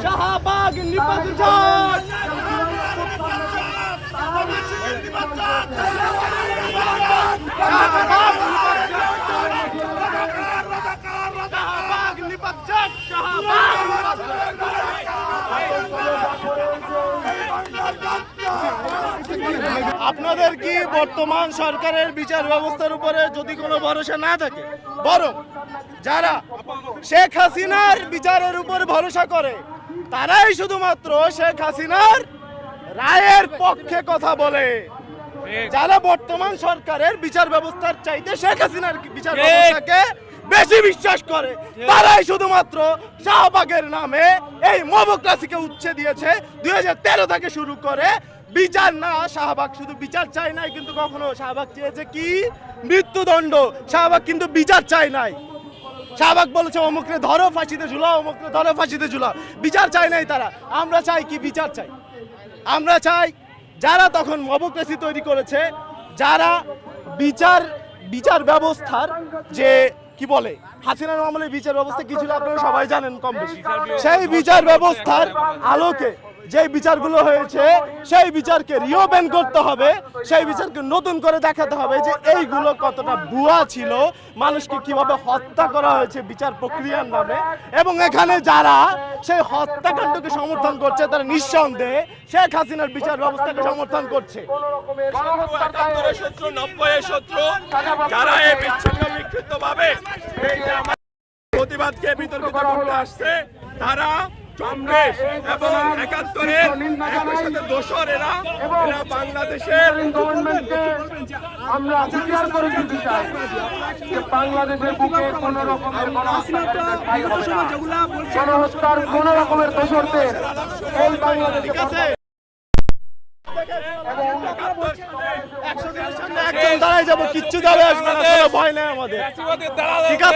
শাহবাগ নিপাত আপনাদের কি বর্তমান সরকারের বিচার ব্যবস্থার উপরে যদি কোনো ভরসা না থাকে, বরং যারা শেখ হাসিনার বিচারের উপর ভরসা করে তারাই শুধুমাত্র শেখ হাসিনার রায়ের পক্ষে কথা বলে, যারা বর্তমান সরকারের বিচার ব্যবস্থার চাইতে শেখ হাসিনার বিচার ব্যবস্থাকে বেশি বিশ্বাস করে, তারাই শুধুমাত্র শাহবাগের নামে এই মবক্রাসিকে উচ্ছে দিয়েছে। 2013 থেকে শুরু করে বিচার না, শাহবাগ শুধু বিচার চাই নাই, কিন্তু কখনো শাহবাগ চেয়েছে কি মৃত্যুদণ্ড। শাহবাগ কিন্তু বিচার চাই নাই। শাহবাগ বলেছে অমুকরে ধরো ফাঁসিতে ঝুলাও, অমুকরে ধরো ফাঁসিতে ঝুলাও। বিচার চাই নাই তারা। আমরা চাই কি? বিচার চাই। আমরা চাই যারা তখন মবক্রেসি তৈরি করেছে, যারা বিচার ব্যবস্থার যে কি বলে হাসিনার আমলে বিচার ব্যবস্থা কি ছিল আপনারা সবাই জানেন কম বেশি, সেই বিচার ব্যবস্থার আলোকে যে বিচারগুলো হয়েছে সেই বিচারকে রিওপেন করতে হবে, সেই বিচারকে নতুন করে দেখাতে হবে যে এইগুলো কতটা ভুয়া ছিল, মানুষকে কিভাবে হত্যা করা হয়েছে বিচার প্রক্রিয়ার নামে। এবং এখানে যারা সেই হত্যাকাণ্ডকে সমর্থন করছে তারা নিঃসন্দেহে শেখ হাসিনার বিচার ব্যবস্থাকে সমর্থন করছে। যারা এই বিচ্ছিন্ন বিক্ষিপ্তভাবে প্রতিবাদকে বিতর্কিত করতে আসছে, তারা চব্বিশ এবং ৭১-এর একই সাথে দোসর এরা বাংলাদেশের গভর্নমেন্টকে আমরা বিচার করে দিতে চাই যে বাংলাদেশের বুকে কোন রকমের গণহত্যার কোন রকমের দোষরদের এই বাংলাদেশে একজন দাঁড়ায় যাবো, কিচ্ছু দাঁড়ায় আসবে না, ভয় নেই আমাদের। ঠিক আছে।